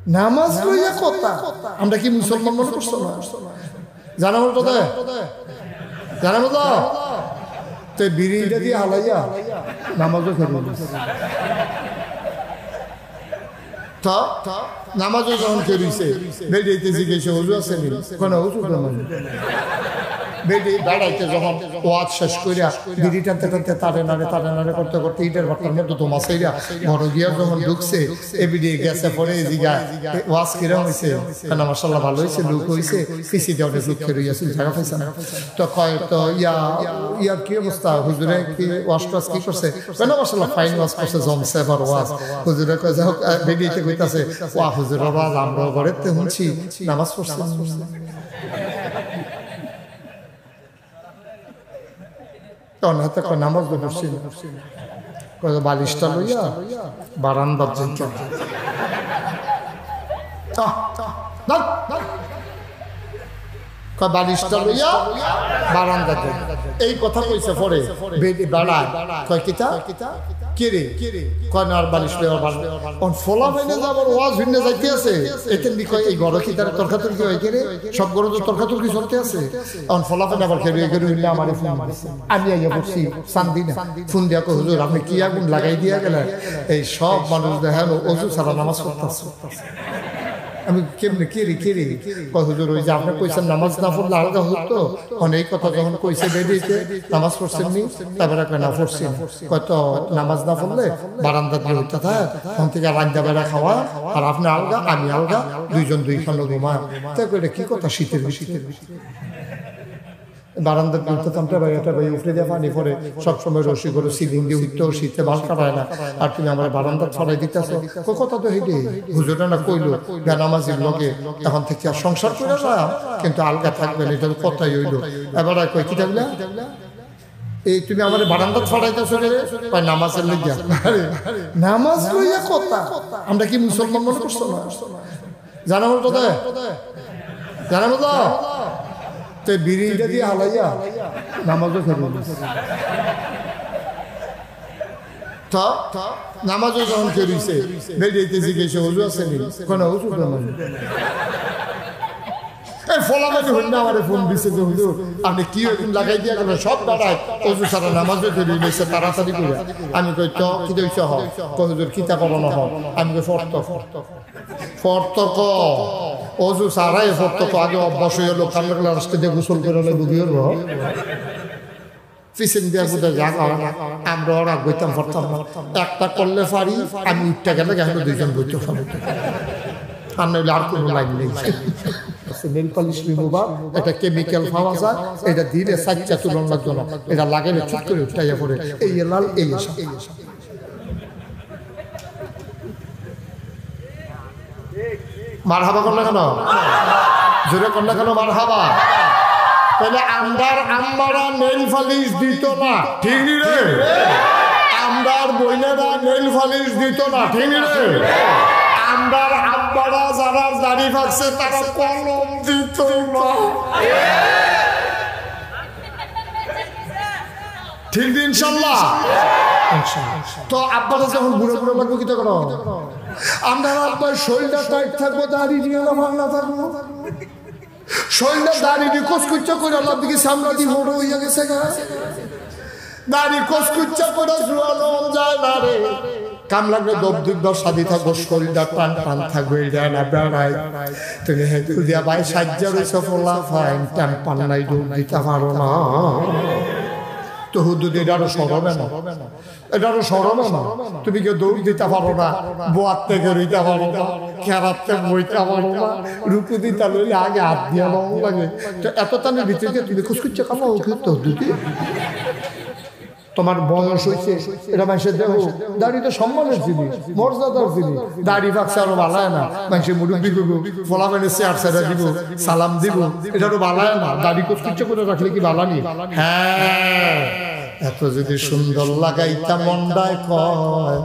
নামাজ লইয়া কথা আমরা কি মুসলমান মনে করছো না? জানাবো তো জানাবো তো বিড়িটা দিয়ে হালাইয়া নামাজও খেয়ে নামাজও যখন খেয়েছে বেরিয়েতে জিজ্ঞেস হুজুর আছে কোনো হুজুর বেডি বেড়াইতে যখন ওয়াজ শেষ করিয়া বিড়ি টানতে টানতে তারে নাড়ে করতে করতে ইটের ভাটার মধ্যে তো মাসাইরা বড় গিয়া যখন ঢুকছে এ বিড়ি গেছে পরে জিগা ওয়াজ কিরম হয়েছে কেন মাসাল্লাহ ভালো হয়েছে লোক হয়েছে পিসিতে অনেক লোক খেয়ে রইয়াছে জায়গা পাইছে না তো কয় তো ইয়ার কি অবস্থা হুজুরে কি ওয়াজ টাজ কি করছে কেন মাসাল্লাহ ফাইন ওয়াজ করছে জমছে এবার ওয়াজ হুজুরে কয় যাই হোক বেডিতে কইতাছে ওয়া হুজুর ওয়াজ আমরা ঘরেতে শুনছি নামাজ পড়ছে নামাজ বালিশটা লইয়া বারান্দার বালিশটা লইয়া বারান্দা এই কথা কইছে পরে বেড়ায় কয় কিতা কেরে কয় না আর বালিশ ফলা মাইনে যাবার ওয়াজ ভিন্ন যাইতে আছে এতেন কয় এই গড় কি তার তর্কাতর্কি হয় কেরে সব গড় তো তর্কাতর্কি চলতে আছে অন ফলা মাইনে আবার খেয়ে গেলে হইলে আমার ফোন আমি আইয়া বসছি শান্তি না ফোন দিয়া কয় হুজুর আপনি কি আগুন লাগাই দিয়া গেলেন এই সব মানুষ দেখেন অজু ছাড়া নামাজ পড়তেছে আমি কেমনে কেরি কয় হুজুর ওই যে আপনি কইছেন নামাজ না পড়লে আলাদা হতো অনেক কথা যখন কইছে বেরিয়েছে নামাজ পড়ছেন নি তারপরে কয় না পড়ছি কয় তো নামাজ না পড়লে বারান্দা দিয়ে হইতে থাকে তখন থেকে রান্না বেড়া খাওয়া আর আপনি আলগা আমি আলগা দুইজন দুইখানে ঘুমা তাই কইলে কি কথা শীতের বারান্দার উঠতে ভাই উঠে দিয়ে পানি পরে সবসময় রসি করে সিলিং দিয়ে উঠতেও শীতে ভাল কাটায় না আর তুমি আমার বারান্দা ছড়াই দিতেছ কথা তো হেঁটে হুজুরা না কইলো বেনামাজির লগে এখন থেকে আর সংসার করে না কিন্তু আলগা থাকবেন এটা তো কথাই হইলো এবার কই কি থাকলে এই তুমি আমার বারান্দা ছড়াইতেছো নামাজের লেগে নামাজ লইয়া কথা আমরা কি মুসলমান মনে করছো না? জানাবো তো জানাবো তো বিড়িটা দিয়ে হালাইয়া নামাজও খেয়ে নামাজও যখন খেয়েছে বেরিয়েতে জিজ্ঞেস হুজুর আছে কোনো হুজুর ফলাফানি হইল না আমার ফোন দিচ্ছে যে হুজুর আপনি কি লাগাই দিয়ে গেলেন সব দাঁড়ায় অজু সারা নামাজও ফেরিয়ে নিয়েছে তাড়াতাড়ি করে আমি কই তো কি দিয়েছে হুজুর কিতা করানো হয় আমি কই ফর্তক অজু সারাই ফর্তক আগে অভ্যাস হয়ে গেল কামড়া রাস্তা দিয়ে গোসল করে বুঝিয়ে পিছন দিয়ে বুঝে যা আমরা ওরা বইতাম পড়তাম একটা করলে পারি আমি উঠতে গেলে দুইজন বইতে পারি আর নইলে আর কোনো লাইন নেই নেল পলিশ রিমুভার একটা কেমিক্যাল পাওয়া যায় এটা দিলে সাইজটা তুলনার জন্য এটা লাগাইলে চুপ করে উঠাইয়া পড়ে এই লাল এই মারহাবা করলে কেন জোরে করলে কেন মারহাবা তাহলে আমরার আম্মারা নেল পালিশ দিত না ঠিক রে আমরার বইনেরা নেল পালিশ দিত না ঠিক রে আমরার আব্বারা যারা দাড়ি ভাগছে তারা কলম দিত না ঠিক দিন ইনশাআল্লাহ তো আব্বারা যখন বুড়ো বুড়ো লাগবে কি করো আমরা আব্বার শরীরটা টাইট থাকবো দাড়ি নিয়ে ভাঙনা থাকবো শরীরটা দাড়ি দিয়ে কচকুচ্চা করে আল্লাহ দিকে সামলা দিয়ে বড় হইয়া গেছে দাড়ি কচকুচ্চা করে জোয়ানো যায় না রে কাম লাগবে দবদুব সাদি থাকবো শরীরটা টান টান থাকবে না বেড়াই তুমি হেঁটে দিয়া ভাই সাজ্জা রয়েছে ফোলা ফাইন টান পান নাই দৌড় দিতে পারো না তো হুদুদ এটারও সরবে না এটারও সরবে না তুমি কেউ দৌড় দিতে পারো না বোয়ার থেকে রইতে পারো না খেরাতে বইতে পারো না রুকু দিতে লইলে আগে হাত দিয়া লং লাগে তো এত টানের ভিতরে তুমি খুশকুচ্ছে কামা তো দুটি তোমার বয়স হয়েছে এটা মানুষের দেহ দাড়ি তো সম্মানের জিনিস মর্যাদার জিনিস দাড়ি ফাঁকছে আরো বালায় না মানুষের মুরব্বী করবো ফলা মেনে চেয়ার ছেড়ে দিব সালাম দিব এটা তো বালায় না দাড়ি কচকুচ্চা করে রাখলে কি বালানি হ্যাঁ এত যদি সুন্দর লাগাইতা মন্ডায় কয়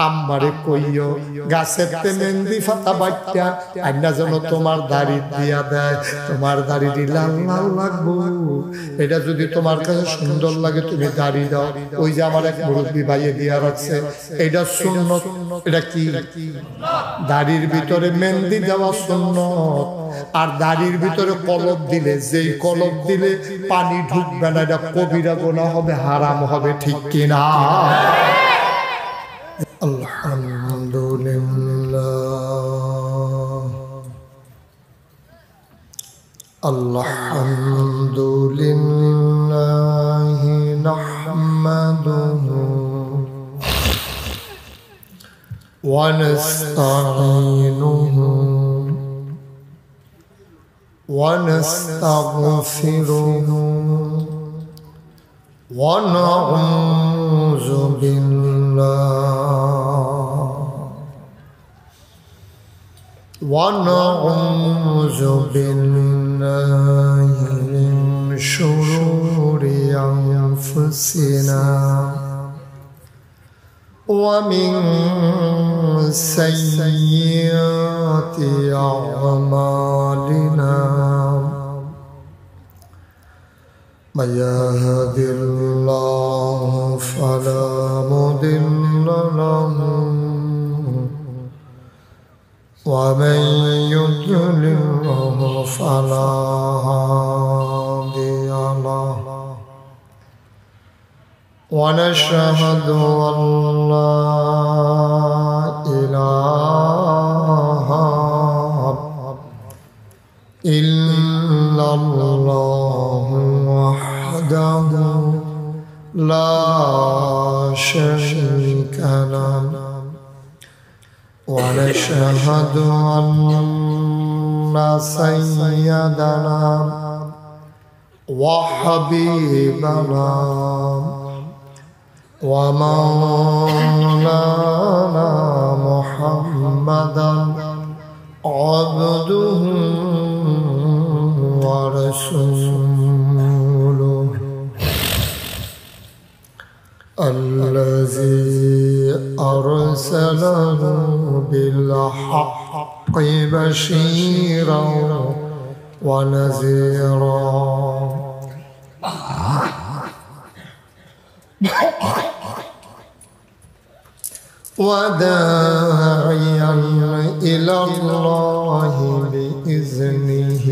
আম্মারে কইও গাছেতে মেহেন্দি ফাতা বাইটা আইনা যেন তোমার দাড়ি দিয়া দেয়, তোমার দাড়িটি লাল লাল লাগবো। এটা যদি তোমার কাছে সুন্দর লাগে তুমি দাড়ি দাও। ওই যে আমার এক মুরব্বী ভাইয়ে দিয়া রাখছে, এটা সুন্নত। এটা কি? দাড়ির ভিতরে মেহেন্দি দেওয়া সুন্নত। আর দাড়ির ভিতরে কলব দিলে, যেই কলব দিলে পানি ঢুকবে না, এটা কবিরা গুনাহ হবে, হারাম হবে, ঠিক কিনা? আলহামদুলিল্লাহ আলহামদুলিল্লাহ নাহমাদুহু ওয়া নাস্তাঈনুহু ওয়া নাস্তাগফিরুহু ওয়া নাউযু ونعوذ بالله من شرور أنفسنا ومن سيئات أعمالنا من يهد الله فلا مضل له ومن يضلل فلا هادي له ونشهد أن لا إله إلا الله وحده لا شريك له ونشهد أن سيدنا وحبيبنا ومولانا محمدا عبده ورسوله الذي أرسله بالحق بشيرا ونذيرا وداعيا إلى الله بإذنه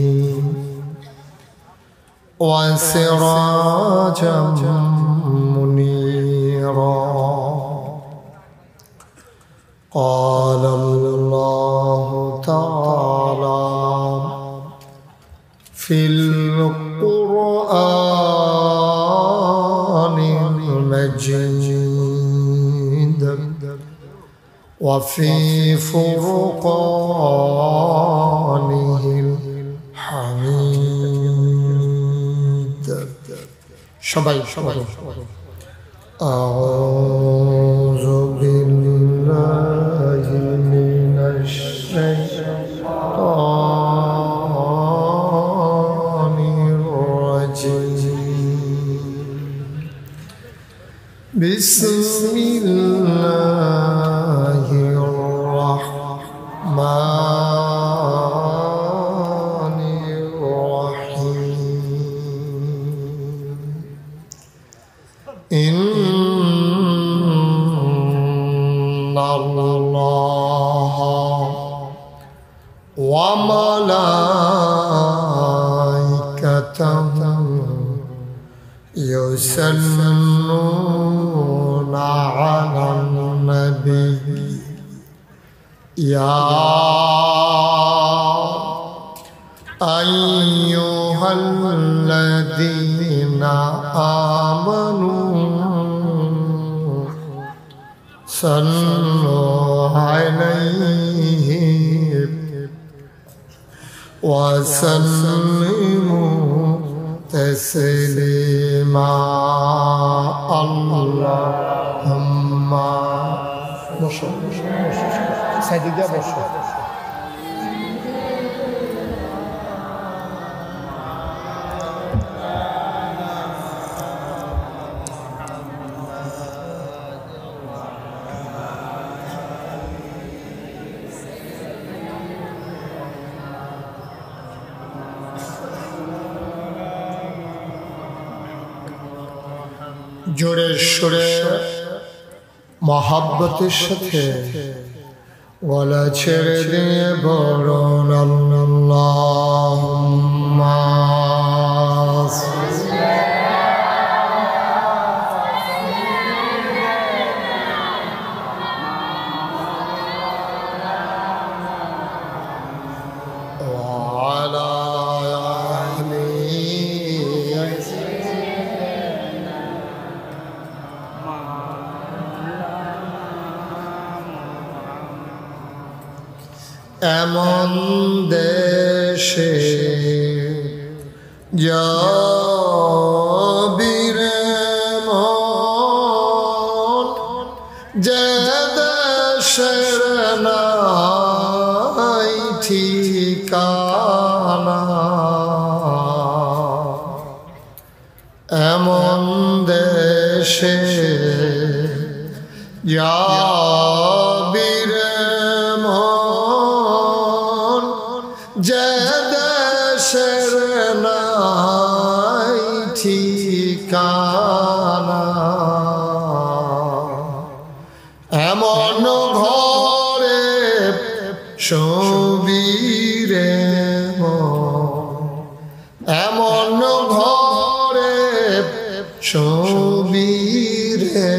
وسراجا منيرا قال الله تعالى في القرآن المجيد وفي فرقانه الحميد شباب أعوذ بالله من الشيطان الرجيم بسم الله الرحمن الرحيم إن الله وملائكته يصلون على النبي يا أيها الذين آمنوا صلوا عليه وسلموا تسليما اللهم জোরে সুরে মহাব্বতের সাথে গলা ছেড়ে দিয়ে বলুন আল্লাহুম্মা এমন দেশে যাবি রে মন, যে দেশের নাই ঠিকানা। এমন দেশে যাবি রে যে দেশের নাই ঠিকানা। এমন ঘরে শুবি রে মন, এমন ঘরে শুবি রে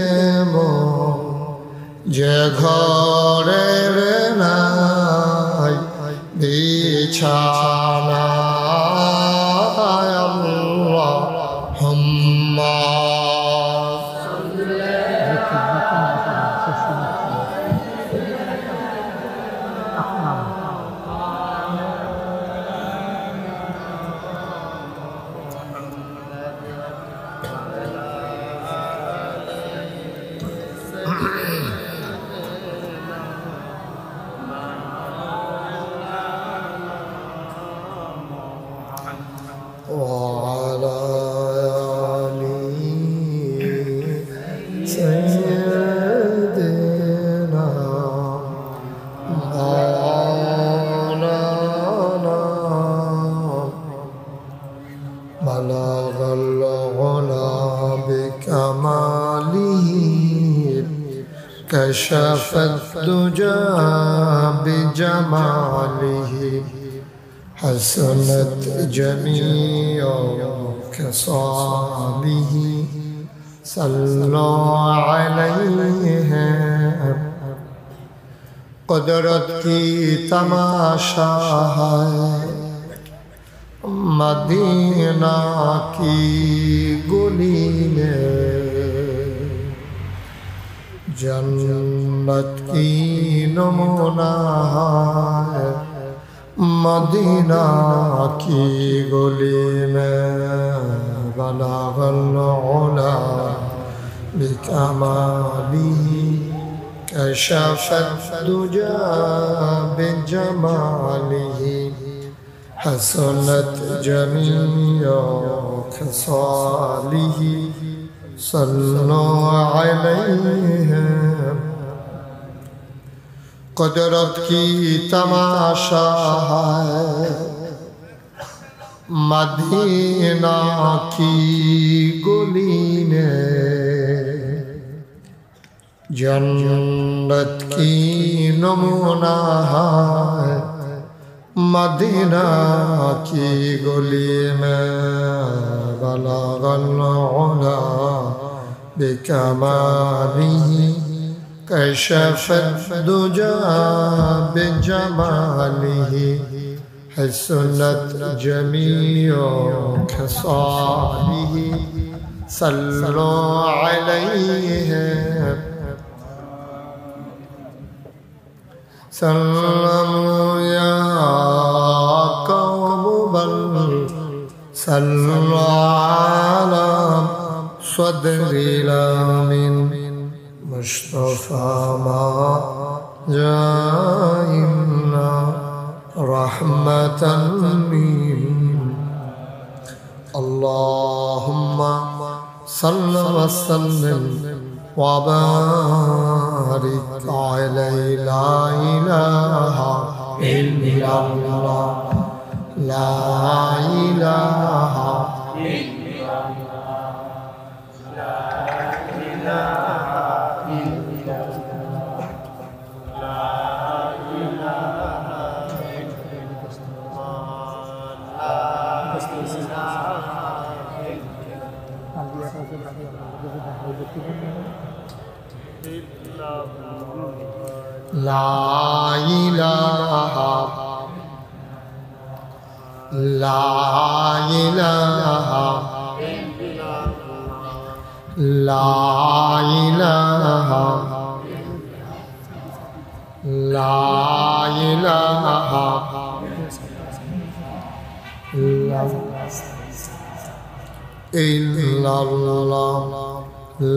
মন, যে ঘরের নাই বিছানা। আল্লাহুম্মা وعلى آل سيدنا مولانا بلغ العلا بكماله كشف الدجى بجماله حسنت جميع خصاله صلوا عليه قدرت کی تماشا ہے مدینہ کی گلی میں جنت کی نمونہ ہے مدینہ کی گلی میں بلغ العلا بکمالہ کشف الدجى بجمالہ حسنت جميع خصاله صلوا عليه قدرت کی تماشا ہے مدینہ کی گلی میں جنت کی نمونہ ہے مدینہ کی گلی میں بلغ العلا بکمالہ كشف الدجى بجماله حسنت جميع خصاله صلوا عليه سلموا يا قوم بل صلوا على صدر الأمين مصطفى ما جائنا رحمة اللهم صل وسلم وبارك عليه لا إله إلا الله لا إله إلا الله লা ইলাহা লা ইলাহা লা ইলাহা লা ইলাহা ইল্লাল্লাহ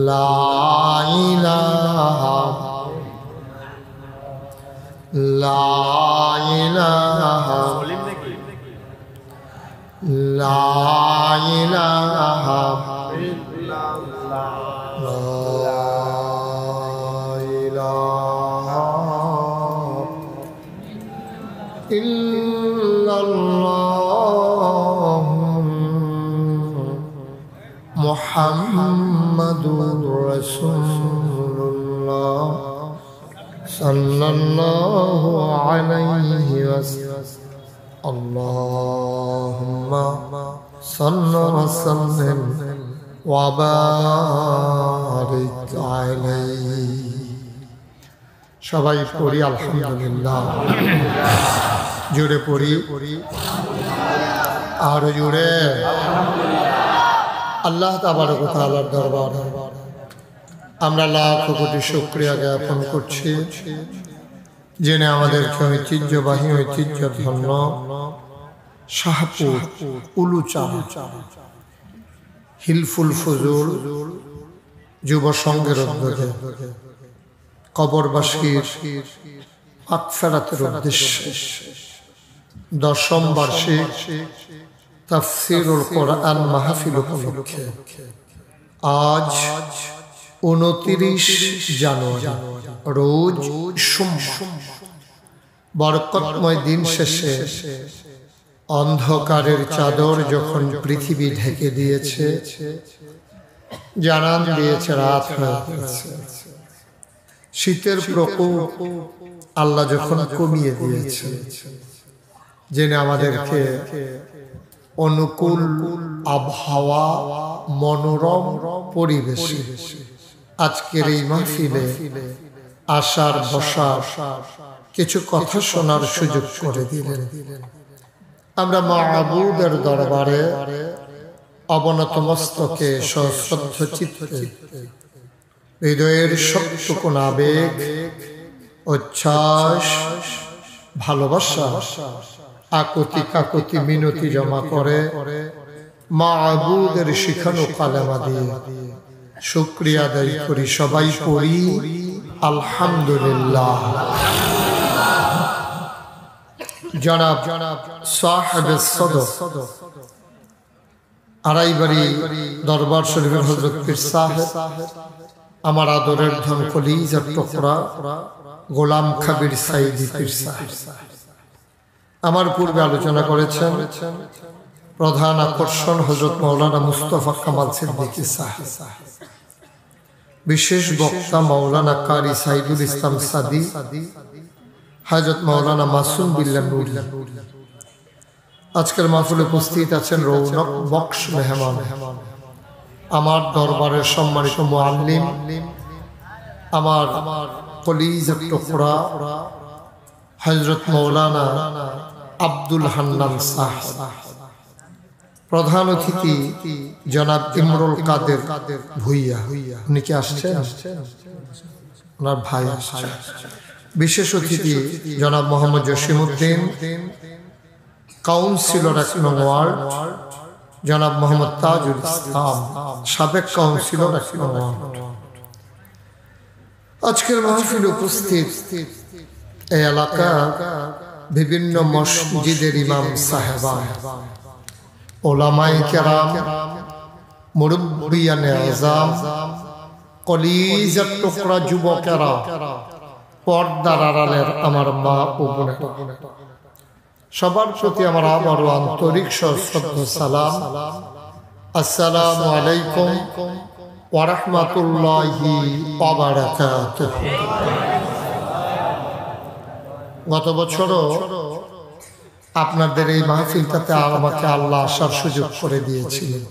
লা ইলাহা লা ইলাহা লা ইলাহা ইল্লাল্লাহ মুহাম্মাদুর রাসূলুল্লাহ সাল্লাল্লাহু আলাইহি ওয়াসাল্লাম আল্লাহুম্মা সাল্লি ওয়া সাল্লিম ওয়া বারিক আলাইহি। সবাই পড়ি আলহামদুলিল্লাহ, জোরে পড়ি আর জোরে। আল্লাহ তাবারক ওয়া তাআলার দরবারে আমরা লাখ কোটি শুকরিয়া জ্ঞাপন করছি, যিনি আমাদেরকে ঐতিহ্যবাহী ঐতিহ্যধন্য শাহপুর উলুচাঁড়া হিলফুল ফুজুল যুব সংঘের উদ্যোগে কবরবাসীর মাগফিরাতের উদ্দেশ্যে 10ম বার্ষিক তাফসীরুল কোরআন মাহফিল উপলক্ষে আজ 29 জানুয়ারি রোজ সোমবার বরকতময় দিন শেষে অন্ধকারের চাদর যখন পৃথিবী ঢেকে দিয়েছে, জানান দিয়েছে রাত হয়ে গেছে, শীতের প্রকোপ আল্লাহ যখন কমিয়ে দিয়েছে, জেনে আমাদেরকে অনুকূল আবহাওয়া মনোরম পরিবেশে আজকের এই মাহফিলে আসার বসার কিছু কথা শোনার সুযোগ করে দিলেন। আমরা মাবুদের দরবারে অবনত মস্তকে সশ্রদ্ধ চিত্তে হৃদয়ের শক্ত কোন আবেগ, উচ্ছ্বাস, ভালোবাসা, আকুতি কাকুতি মিনতি জমা করে মাবুদের শিখানো কালেমা দিয়ে শুকরিয়া আদায় করি। সবাই পড়ি আলহামদুলিল্লাহ। জনাব সাহেব সদর আড়াইবাড়ি দরবার শরীফের হযরত পীর সাহেব, আমার আদরের ধন কলিজার টুকরা গোলাম খাবির সাইদি পীর সাহেব আমার পূর্বে আলোচনা করেছেন। প্রধান আকর্ষণ হযরত মাওলানা মুস্তাফা কামাল সিদ্দিকী সাহেব, বিশেষ বক্তা মাওলানা কারি সাইদুল ইসলাম সাদি, হযরত মাওলানা মাসুম বিল্লাহ নুরি। আজকের মাহফিলে উপস্থিত আছেন রৌনক বক্স মেহমান, আমার দরবারের সম্মানিত মুআল্লিম, আমার কলিজার টুকরা হযরত মাওলানা আব্দুল হান্নান সাহেব। প্রধান অতিথি জনাব ইমরুল কাদের ভুইয়া, উনি কি আসছেন? ওনার ভাই আসছেন। বিশেষ অতিথি জনাব মোহাম্মদ জসিমউদ্দিন, কাউন্সিলর 1 নং ওয়ার্ড, জনাব মোহাম্মদ তাজুল ইসলাম, সাবেক কাউন্সিলর 1 নং ওয়ার্ড। আজকের মাহফিলে উপস্থিত এই এলাকা বিভিন্ন মসজিদের ইমাম সাহেবান, ওলামায়ে কেরাম, মুরব্বিয়ানে আযম, কলিজার টুকরা যুবকেরা, পর্দার আড়ালের আমার মা ও বোনেরা, সবার প্রতি আমার আবারও আন্তরিক শ্রদ্ধা সালাম। আসসালামু আলাইকুম ওয়া রাহমাতুল্লাহি ওয়া বারাকাতুহু। গত বছরও আপনাদের এই মাহফিলটাতে আমাকে আল্লাহ আসার সুযোগ করে দিয়েছিলেন।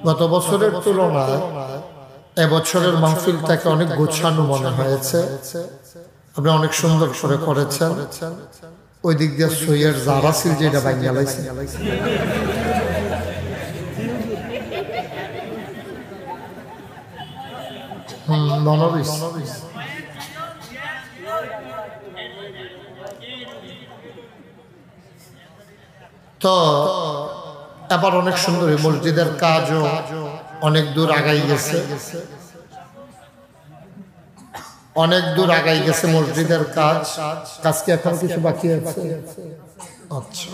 গত বছরের তুলনায় এবছরের মাহফিলটাকে অনেক গোছানো মনে হয়েছে, আপনি অনেক সুন্দর করে করেছেন। ওই দিক দিয়ে সইয়ের যারা ছিল যেটা ভাঙিয়ে লাইছে, তো এবার অনেক সুন্দর মসজিদের কাজও অনেক দূর আগাই গেছে, অনেক দূর আগাই গেছে মসজিদের কাজ। কাজকে এখন কিছু বাকি আছে। আচ্ছা,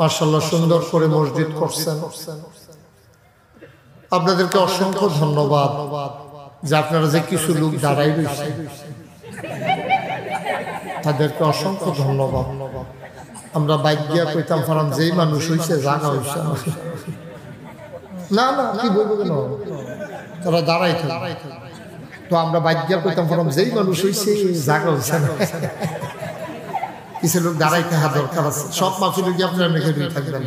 মাশাআল্লাহ, সুন্দর করে মসজিদ করছেন। আপনাদেরকে অসংখ্য ধন্যবাদ যে আপনারা যে কিছু লোক দাঁড়াই রয়েছে, তাদেরকে অসংখ্য ধন্যবাদ। আমরা বাইক গিয়া কইতাম ফারাম যেই মানুষ হইছে জাগা হইছে না না কি বলবো কেন, তারা দাঁড়াই থাকে। তো আমরা বাইক গিয়া কইতাম ফারাম যেই মানুষ হইছে জাগা হইছে না, কিছু লোক দাঁড়াই থাকা দরকার আছে। সব মাফিল গিয়ে আপনারা মেঘে দিয়ে থাকবেন।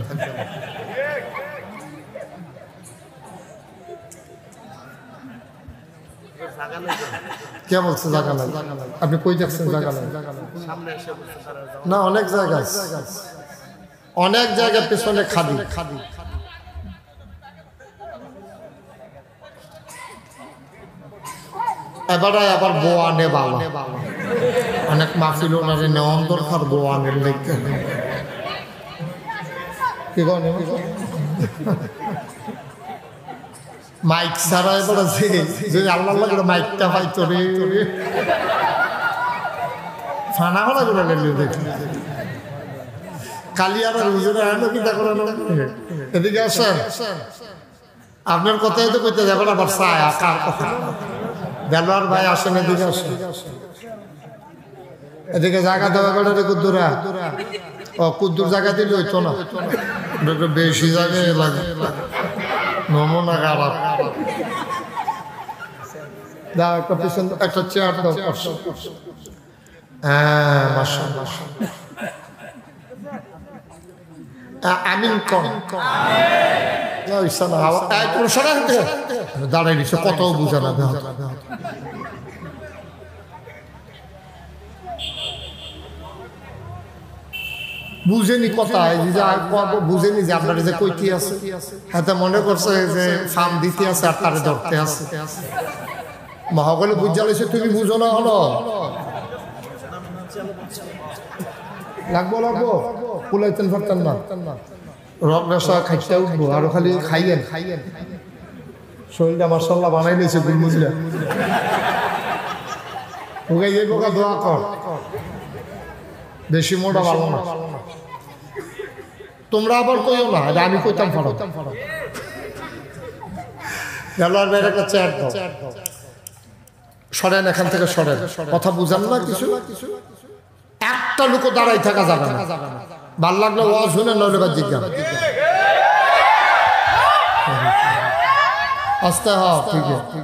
কে বলছে জায়গা নাই? আপনি কই দেখছেন জায়গা নাই? না, অনেক জায়গা আছে, অনেক জায়গা পেছনে খাদি। এবারে আবার বোয়ানে বাবা, অনেক মাহফিল ওনারে নেওয়ার দরকার বোয়ানের লেগে। কি গনে মাইক ছাড়া এবার যদি আল্লাহ করে মাইকটা পাইতো রে ফানা ফানা করে দেখি কালি আর কিতা করে। এদিকে আসেন, আপনার কথাই তো কইতে যাবেন আবার ছায়া কার কথা। দেলোয়ার ভাই আসেন, এদিকে আসেন, এদিকে জায়গা দেওয়া বেড়ে কুদ্দুরা। ও কুদ্দুর জায়গা দিলে হইতো না, বেশি জায়গায় লাগে, নমুনা খারাপ। দাও একটা পিছন, একটা চেয়ার দাও। হ্যাঁ, মাশাআল্লাহ, আমিন কোন দাঁড়াই দিচ্ছে, কত বুঝা না বুঝেনি কথা, বুঝেনি যে আপনার যে কইতে আছে, হাতে মনে করছে যে ফার্ম দিতে আছে আর তারে ধরতে আছে। মহাগলে বুঝা লেছে, তুমি বুঝো না হলো লাগবো লাগবো কুলাইতেন পারতেন না। রক রসা খাইতে উঠবো, আরো খালি খাইয়েন খাইয়েন। শরীরটা মাশাআল্লাহ বানাই নিয়েছে গুলমুজলা। ওকে এই বোকা দোয়া কর, বেশি মোটা ভালো না। তোমরা আবার কইও না, আমি কইতাম ফাড়ো। দেলোয়ার ভাইয়ের একটা চেয়ার দাও, সরেন এখান থেকে, সরেন। কথা বুঝান না কিছু, একটা লোক দাঁড়াই থাকা যাবে না। ভাল লাগলে ওয়াজ শুনে, নইলে বা জিজ্ঞাসা আস্তে হ। ঠিক আছে,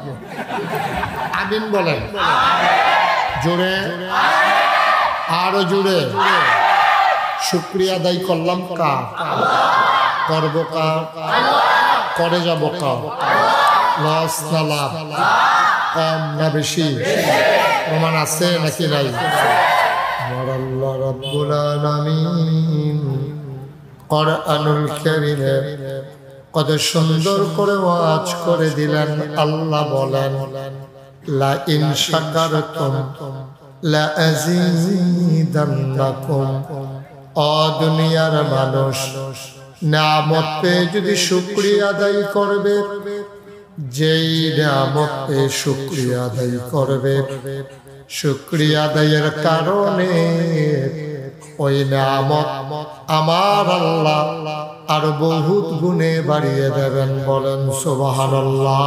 আমিন বলেন জোরে, আরো জোরে। শুকরিয়া আদায় করলাম কার? করব কার? করে যাব কার? লস না লাভ? কম না বেশি? প্রমাণ আছে নাকি নাই? আল্লাহ রাব্বুল আলামিন কুরআনুল কারীমে কত সুন্দর করে ওয়াজ করে দিলেন। আল্লাহ বলেন, লা ইন শাকারতুম লা আযীদান্নাকুম। ও দুনিয়ার মানুষ, নিয়ামত পেয়ে যদি শুকরিয়া আদায় করবে, যেই নিয়ামত পেয়ে শুকরিয়া আদায় করবে, শুকরিয়া আদায়ের কারণে ওই নিয়ামত আমার আল্লাহ আরো বহুত গুণে বাড়িয়ে দেবেন। বলেন সুবহানাল্লাহ।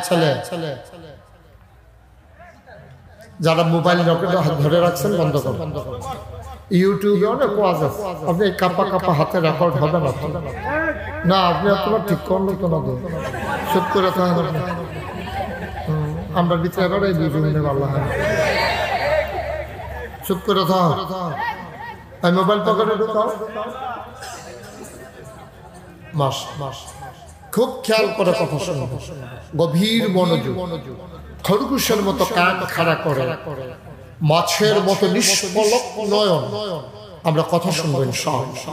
ছেলে যারা মোবাইল ধরে রাখছেন বন্ধ করুন। ইউটিউবে অনেক ওয়াজ আছে, আপনি কাপা কাপা হাতে রেকর্ড হবে না না, আপনি আপনার ঠিক করলে তো না, চুপ করে থাকেন। আমরা ভিতরে এবারে বুঝুন ভালো হয়, চুপ করে থাক। মোবাইল পকেটে ঢুকাও। মাস মাস খুব খেয়াল করে কথা শুনবো, গভীর মনোযোগ। খরগোশের মতো কান খাড়া করে, মাছের মতো নিষ্পলক নয়ন আমরা কথা শুনবো ইনশাআল্লাহ।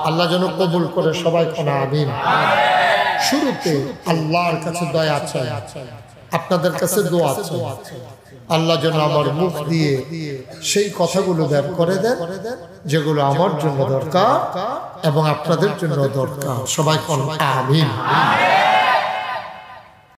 আল্লাহ যেন কবুল করে, সবাই কোনা আমিন। শুরুতে আল্লাহর কাছে দয়া আছে, আপনাদের কাছে দোয়া আছে, আল্লাহ যেন আমার মুখ দিয়ে সেই কথাগুলো বের করে দেন যেগুলো আমার জন্য দরকার এবং আপনাদের জন্য দরকার। সবাই কোনা আমিন।